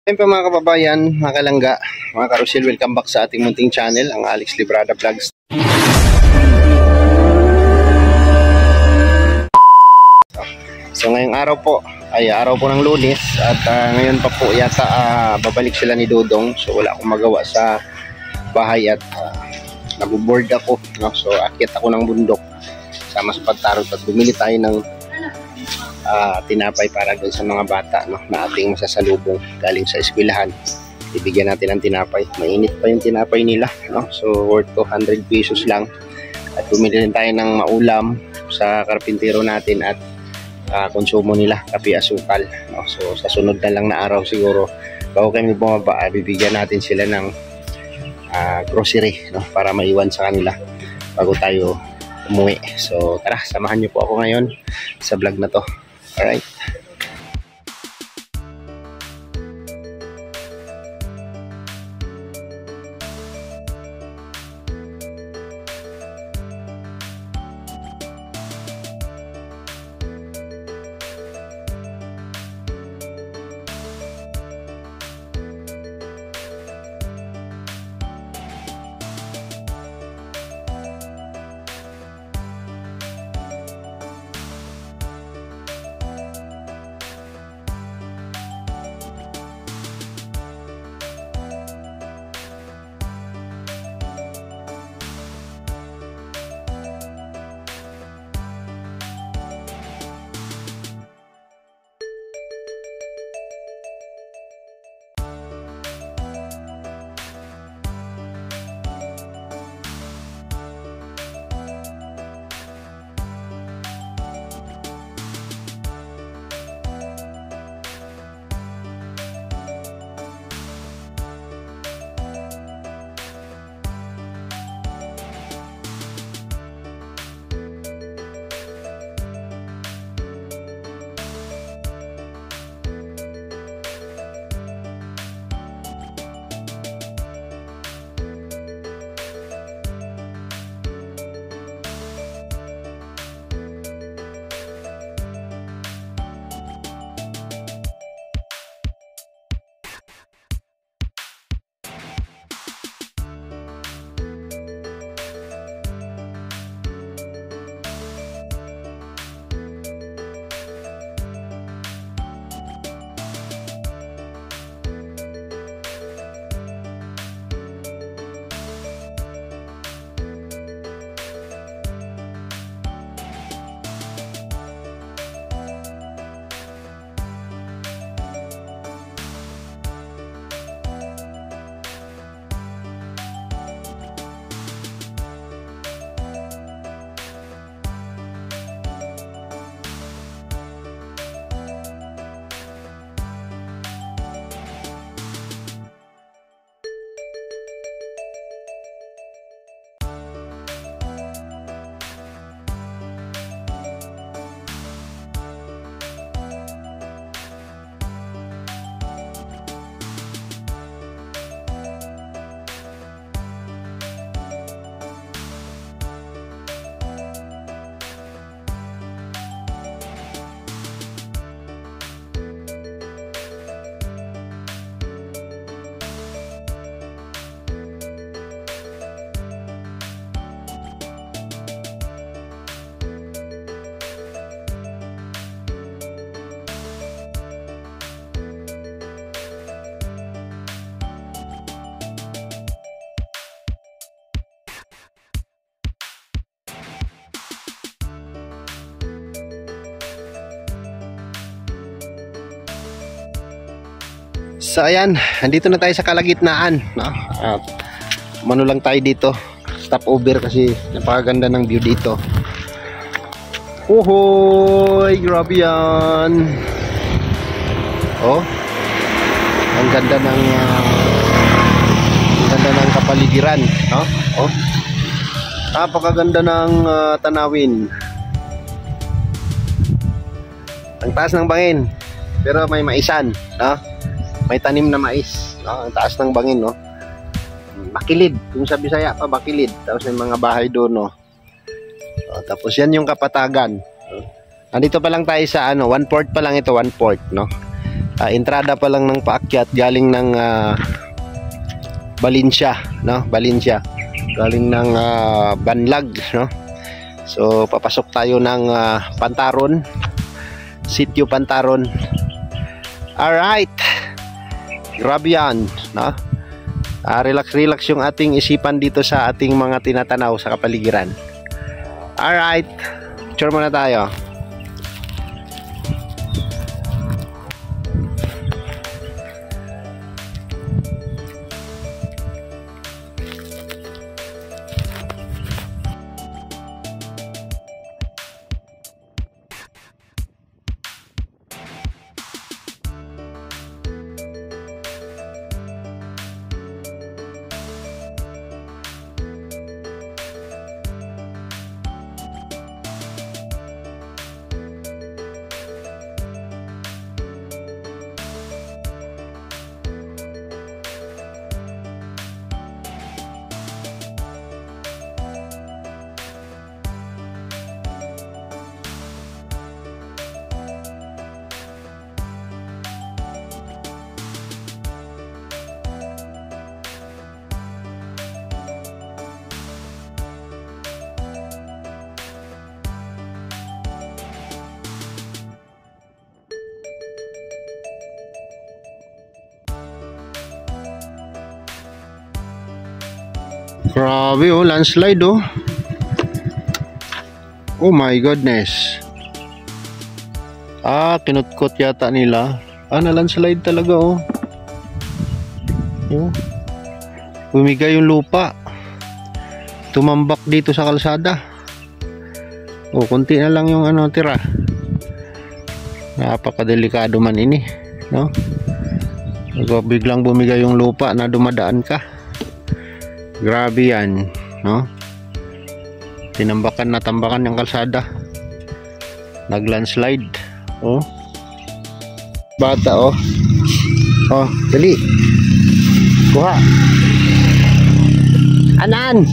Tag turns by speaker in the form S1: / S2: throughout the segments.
S1: Siyempre mga kababayan, mga kalangga, mga karusil, welcome back sa ating munting channel, ang Alex Librada Vlogs. So ngayong araw po ay araw po ng Lunes at ngayon pa po yata babalik sila ni Dodong. So wala akong magawa sa bahay at nabuboard ako, no? So akyat ako ng bundok sama sa pagtarot at bumili tayo ng tinapay para doon sa mga bata, no, na ating masasalubong galing sa eskwelahan. Ibigyan natin ng tinapay, mainit pa yung tinapay nila, no? So worth 200 pesos lang. At bumili din tayo ng maulam sa karpintero natin at konsumo nila, kape, asukal, no? So sa sunod na lang na araw siguro bago kami bumaba, bibigyan natin sila ng grocery, no, para maiwan sa kanila bago tayo umuwi. So tara, samahan niyo po ako ngayon sa vlog na to. Alright. So ayan, andito na tayo sa kalagitnaan, no? Mano lang tayo dito, stop over kasi napakaganda ng view dito. Uhoy, grabe yan. Oh, ang ganda ng kapaligiran, no? Oh, napakaganda ng tanawin. Ang taas ng bangin, pero may maisan, no? May tanim na mais, no? Ang taas ng bangin, no? Bakilid, kung sa Bisaya pa, bakilid. Tapos may mga bahay doon, no? Tapos yan yung Kapatagan. Nandito pa lang tayo sa 1/4 pa lang ito, 1/4, no? entrada pa lang ng paakyat galing ng Valencia, no? Valencia. Galing ng Banlag, no? So papasok tayo ng Pantaron, Sitio Pantaron. Alright, grabe yan, no? Relax yung ating isipan dito sa ating mga tinatanaw sa kapaligiran. Alright, picture muna tayo. Grabe oh, landslide oh. Oh my goodness. Kinutkot yata nila. Na landslide talaga oh. Oh. Bumigay yung lupa. Tumambak dito sa kalsada. Oh, konti na lang yung tira. Napakadelikado man ini, no? Biglang bumigay yung lupa na dumadaan ka. Grabe yan, no? Tinambakan na tambakan yung kalsada. Naglandslide. Oh. Bata oh. Oh, dali. Kuha. Anan.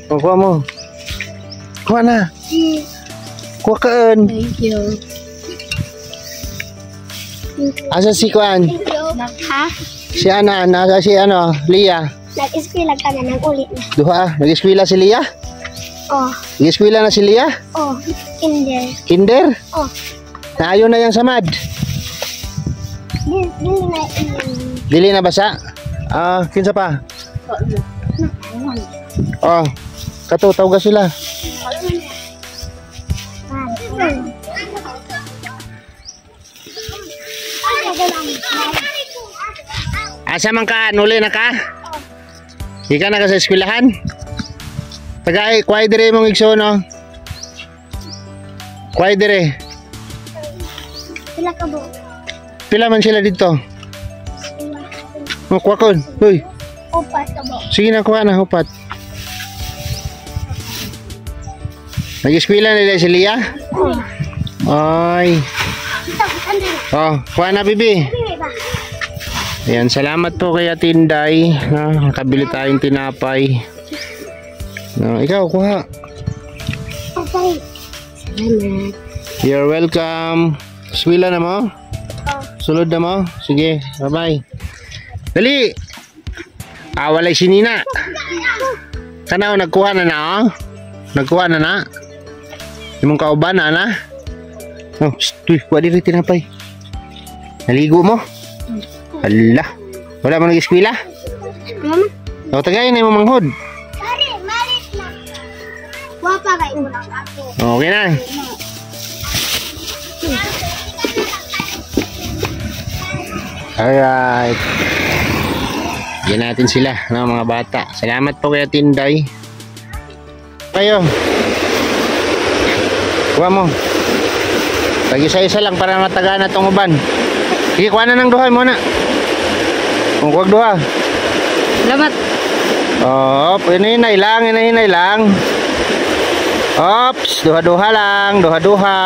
S1: Oh, kuha mo. Kuha na. Kuha kaan.
S2: Thank you.
S1: Asa si Kuan?
S2: Ha?
S1: Si Ana, nasa si Lia.
S2: Nag-eskwela ka na ng ulit na.
S1: Duha, nag-eskwela si Lia?
S2: Oh.
S1: Nag-eskwela na si Lia?
S2: Oh, kinder.
S1: Kinder?
S2: Oh.
S1: Naayo na yung samad? Dili na basa? Kinsa pa? Oh, kato, tawag sila. Asa man ka? Nuli na ka? Ika na ka sa eskwelahan? Tagay, kuway dire mong igso, no? Kuway dire.
S2: Pila ka bo?
S1: Pila man sila dito? Kuha ko. Uy.
S2: Upat ka bo?
S1: Sige na, kuha na, upat. Nag-eskwela nila si Lia? Ay. Oh, kuha na, bibi. Ayan, salamat po kay Atinday. Nakabili tayong tinapay. Ikaw, kuha.
S2: Okay. Salamat.
S1: You're welcome. Eskwela na mo? Sulod na mo? Sige, bye-bye. Dali! Walay si Nina. Kanaw, nagkuha na na, oh? Nagkuha na na? Imong kauban na? Oh, uy, kuha dito tinapay. Naligo mo? Hala, wala mo nag-eskwela?
S2: Mama?
S1: O, tagayin na yung manghod.
S2: Marit na. Wapa ka imo lang ako.
S1: Okay na. Alright. Yan natin sila, mga bata. Salamat po kay Tinday. Kayo. Kuha mo. Tag-isa-isa lang para matagaan na itong uban. Sige, kuha na ng duha muna. Kung kuwag duha.
S2: Salamat.
S1: Oh, hinahinay lang. Ops, duha-duha lang, duha-duha.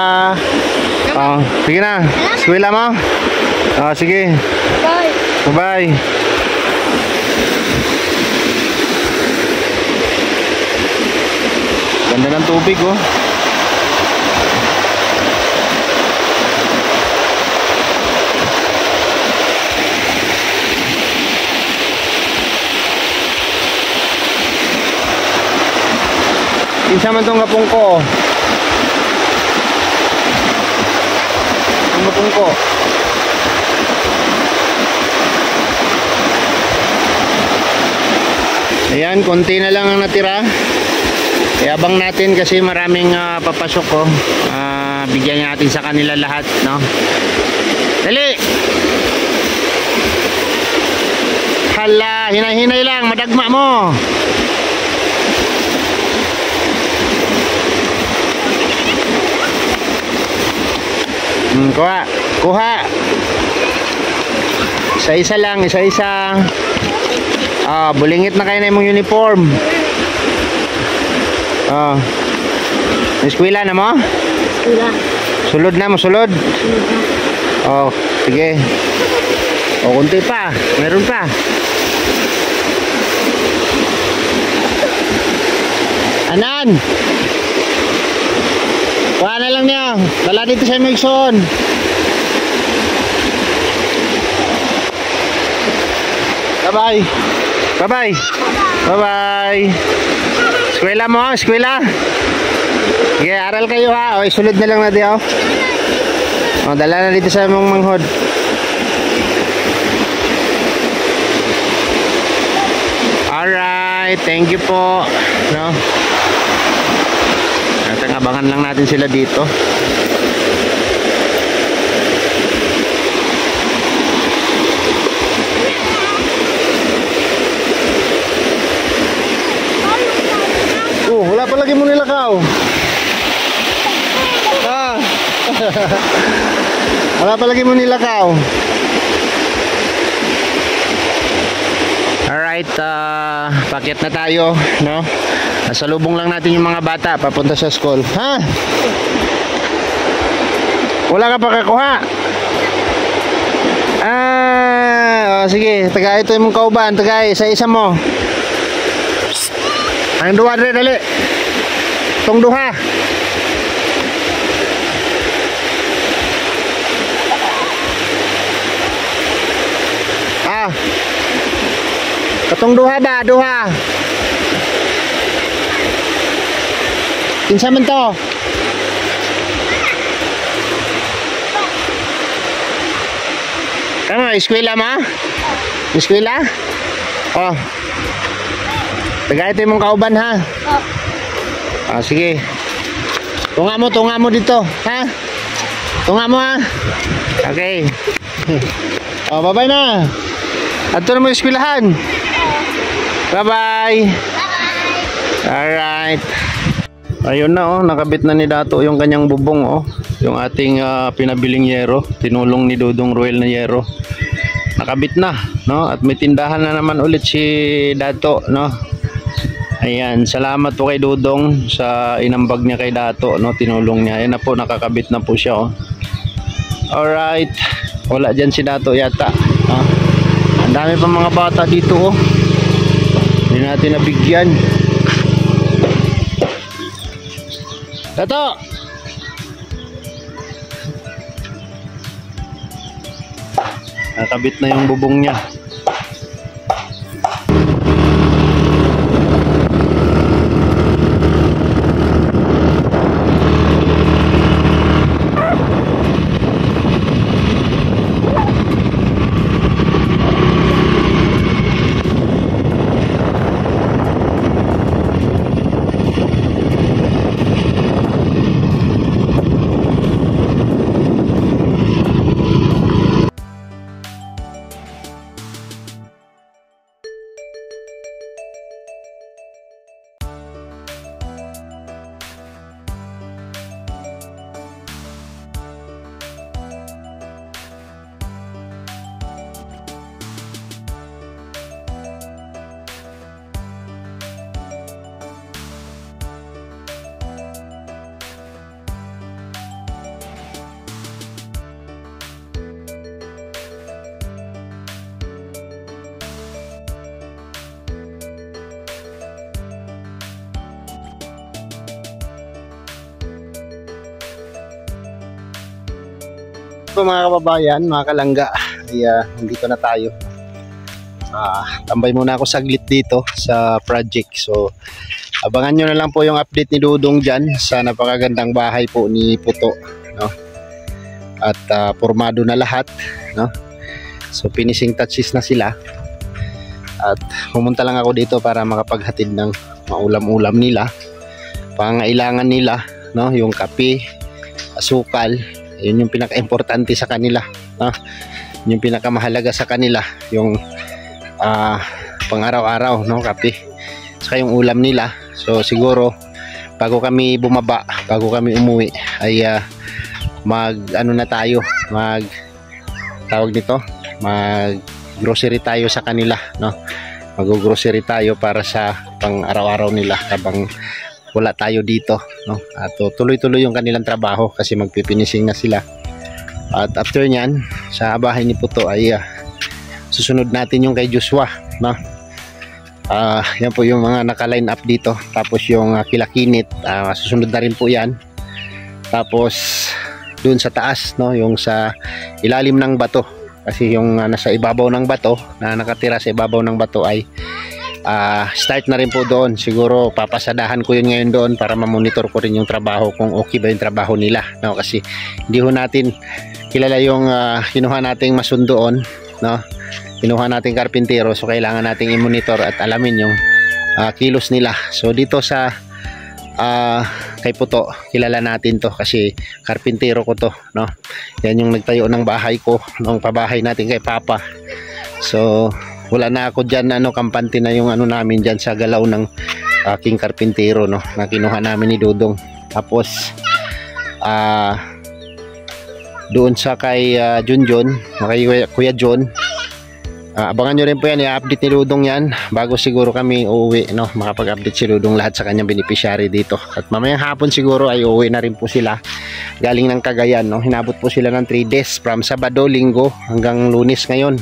S1: Oh, sige na. Eskwela mo? Oh, sige.
S2: Bye.
S1: Bye-bye. Ganda ng tubig, oh. Kinsa man tong gapong ko. Ang gapong ko. Ayan, konti na lang ang natira. Iabang natin kasi maraming papasok ko. Bigyan natin sa kanila lahat, no? Dali! Hala, hinay-hinay lang, madagma mo. Kuha, kuha. Isa-isa lang, isa-isa. Bulingit na kayo na yung uniform. Eskwela na mo?
S2: Eskwela.
S1: Sulod na mo, sulod? Sige. Kunti pa, meron pa. Anan? Kuha na lang niya. Dala dito sa Mixon. Bye-bye. Bye-bye. Bye-bye. Eskwela mo, eskwela. Sige, aral kayo ha. Isulod na lang natin, dala na dito sa mong manghod. Alright, thank you po. No? Abangan lang natin sila dito. Wala pa lagi mo nilakaw. Wala pa lagi mo nilakaw. Alright, pakyat na tayo, no? Nasalubong lang natin yung mga bata papunta sa school. Ha? Wala ka pa kakuha? Sige, tagay ito yung kauban, tagay, isa-isa mo. Ang duha, dali. Itong duha. Katong duha ba? Duha. Kinsa man to? Ano, eskwela ma? Eskwela? Tagay ito yung kauban ha? Sige. Tunga mo dito, ha? Tunga mo ha? Okay. Bye-bye na. Ato na mo yung eskwelahan. Bye-bye. Alright. Ayun na nakabit na ni Dato yung kanyang bubong yung ating pinabiling yero, tinulong ni Dudong Ruel na yero. Nakabit na, no? At may tindahan na naman ulit si Dato, no? Ayan, salamat po kay Dudong sa inambag niya kay Dato, no? Tinulong niya. Ayan na po, nakakabit na po siya, Alright. Wala dyan si Dato yata, Ang dami pa mga bata dito, Hindi natin nabigyan. Dato! Nakabit na yung bubong niya. So mga kababayan, mga kalangga, ay nandito na tayo. Tambay muna ako saglit dito sa project. So abangan nyo na lang po yung update ni Dudong dyan sa napakagandang bahay po ni Puto, no? At formado na lahat, no? So finishing touches na sila. At pumunta lang ako dito para makapaghatid ng maulam-ulam nila, pangailangan nila, no? Yung kape, asukal, yun yung pinaka-importante sa kanila, no? Yung pinakamahalaga sa kanila, yung pang-araw-araw, no? Kape, saka yung ulam nila. So siguro bago kami bumaba, bago kami umuwi ay mag grocery tayo sa kanila, no? Mag-grocery tayo para sa pang-araw-araw nila habang wala tayo dito, no? At tuloy-tuloy yung kanilang trabaho kasi magpipinising na sila. At after nyan, sa bahay ni Puto ay susunod natin yung kay Joshua, no? Yan po yung mga naka-line up dito. Tapos yung Kilakinit, susunod na rin po yan. Tapos dun sa taas, no, yung sa ilalim ng bato, kasi yung nasa ibabaw ng bato, na nakatira sa ibabaw ng bato ay start na rin po doon. Siguro papasadahan ko yun ngayon doon para mamonitor ko rin yung trabaho, kung okay ba yung trabaho nila, no? Kasi hindi ho natin kilala yung kinuha nating masundoon, no? Kinuha nating karpintero, so kailangan nating i-monitor at alamin yung kilos nila. So dito sa kay Puto, kilala natin to kasi karpintero ko to, no? Yan yung nagtayo ng bahay ko, nung pabahay natin kay Papa. So wala na ako dyan, kampante na yung namin dyan sa galaw ng aking karpintero, no, na kinuha namin ni Dudong. Tapos doon sa kay Junjun, kay Kuya John, abangan nyo rin po yan, i-update ni Dudong yan bago siguro kami uuwi, no? Makapag-update si Dudong lahat sa kanyang beneficiary dito. At mamayang hapon siguro ay uuwi na rin po sila galing ng Cagayan, no? Hinabot po sila ng 3 days from Sabado, Linggo hanggang Lunes ngayon,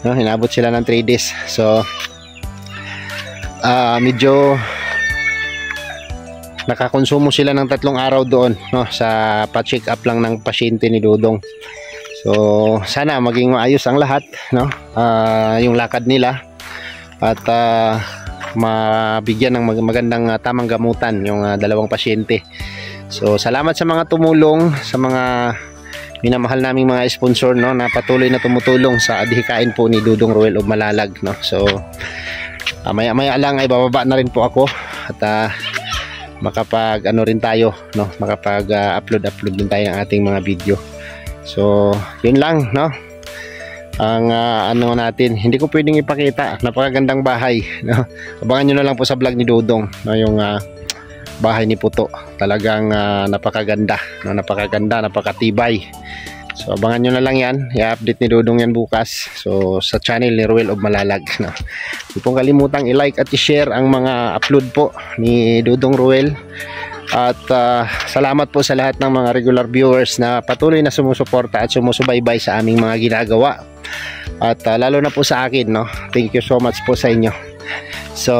S1: no? Hinabot sila ng 3 days. So medyo nakakonsumo sila ng 3 araw doon, no? Sa pa-check up lang ng pasyente ni Dudong. So sana maging maayos ang lahat, no? Yung lakad nila at mabigyan ng magandang tamang gamutan yung dalawang pasyente. So salamat sa mga tumulong, sa mga minamahal naming mga sponsor, no, na patuloy na tumutulong sa adhikain po ni Dudong Ruel of Malalag, no? So maya-maya lang ay bababa na rin po ako at makapag rin tayo, no? Makapag-upload din tayo ng ating mga video. So yun lang, no, ang natin, hindi ko pwedeng ipakita. Napakagandang bahay, no? Abangan nyo na lang po sa vlog ni Dudong, no, yung bahay ni Puto. Talagang napakaganda, no? Napakatibay. So abangan nyo na lang yan, i-update ni Dudong yan bukas, so sa channel ni Ruel of Malalag, no? Huwag pong kalimutang i-like at i-share ang mga upload po ni Dudong Ruel. At salamat po sa lahat ng mga regular viewers na patuloy na sumusuporta at sumusubaybay sa aming mga ginagawa. At lalo na po sa akin, no? Thank you so much po sa inyo. So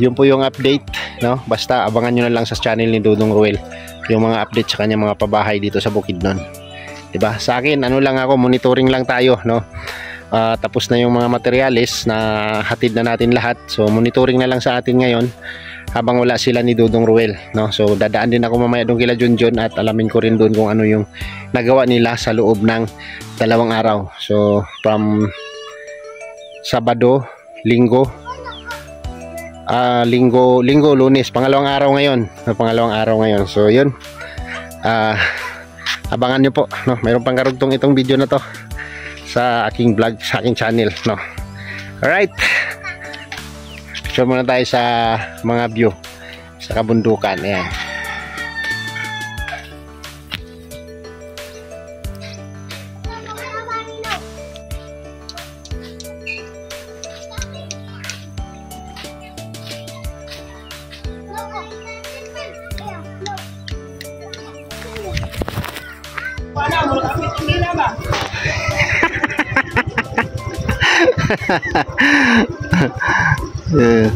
S1: yun po yung update, no? Basta abangan nyo na lang sa channel ni Dudong Ruel yung mga update sa kanya mga pabahay dito sa Bukidnon. Diba? Sa akin, lang ako, monitoring lang tayo, no? Tapos na yung mga materyales na hatid na natin lahat. So monitoring na lang sa atin ngayon habang wala sila ni Dudong Ruel, no? So dadaan din ako mamaya doon kila Junjun at alamin ko rin doon kung ano yung nagawa nila sa loob ng 2 araw. So from Sabado, Linggo, Lunes, pangalawang araw ngayon. So yun, abangan nyo po, no? Mayroon pang karugtong itong video na to sa aking vlog, sa aking channel, no? Alright, show muna tayo sa mga view sa kabundukan. Ayan. Yeah.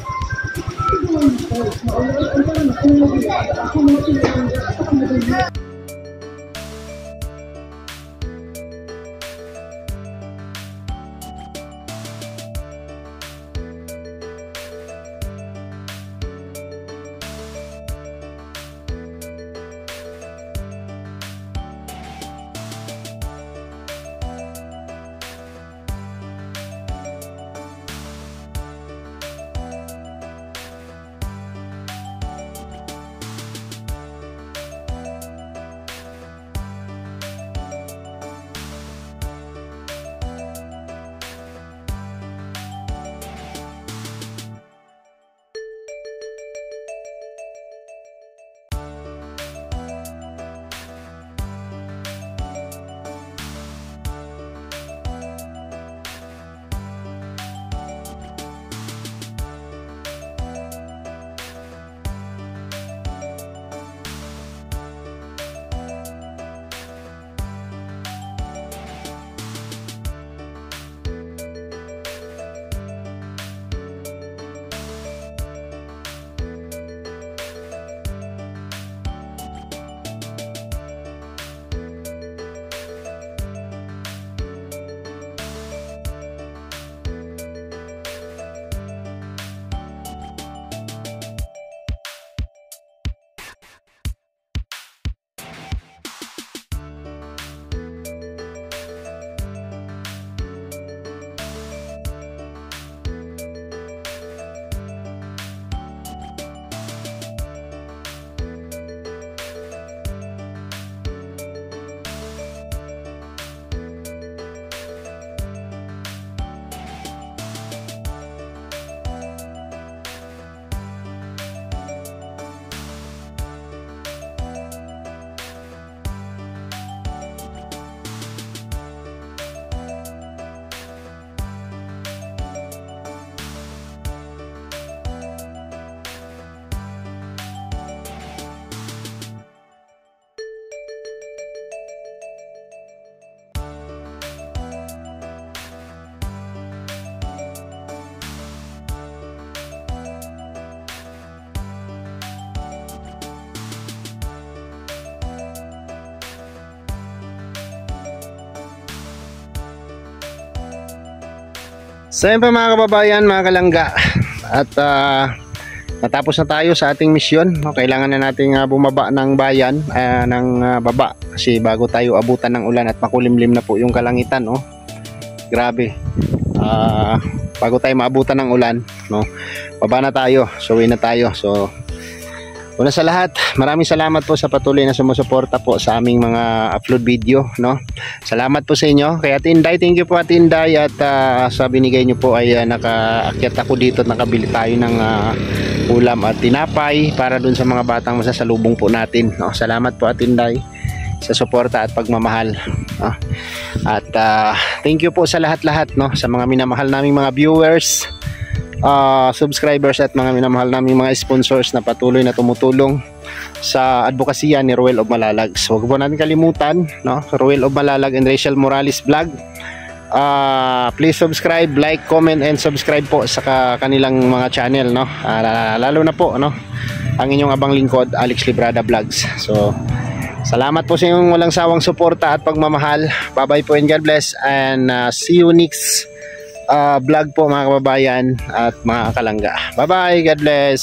S1: So yun pa mga kababayan, mga kalangga, at natapos na tayo sa ating misyon. Kailangan na nating bumaba ng bayan, ng baba, kasi bago tayo abutan ng ulan at makulimlim na po yung kalangitan, no? Grabe. Bago tayo maabutan ng ulan, no? Baba na tayo, so uwi na tayo. So una sa lahat, maraming salamat po sa patuloy na sumusuporta po sa aming mga upload video, no? Salamat po sa inyo. Kay Ate Inday, thank you po Ate Inday, at sa binigay nyo po ay nakaakyat ako dito at nakabili tayo ng ulam at tinapay para dun sa mga batang masasalubong po natin, no? Salamat po Ate Inday sa suporta at pagmamahal, no? At thank you po sa lahat-lahat, no? Sa mga minamahal naming mga viewers, subscribers at mga minamahal naming mga sponsors na patuloy na tumutulong sa advokasya ni Ruel of Malalag. So huwag po natin kalimutan, no? Ruel of Malalag and Rachel Morales Vlog. Please subscribe, like, comment and subscribe po sa kanilang mga channel, no? Lalo na po, no, ang inyong abang lingkod, Alex Librada Vlogs. So salamat po sa inyong walang sawang suporta at pagmamahal. Bye bye po and God bless, and see you next vlog po mga kababayan at mga kalangga. Bye bye, God bless.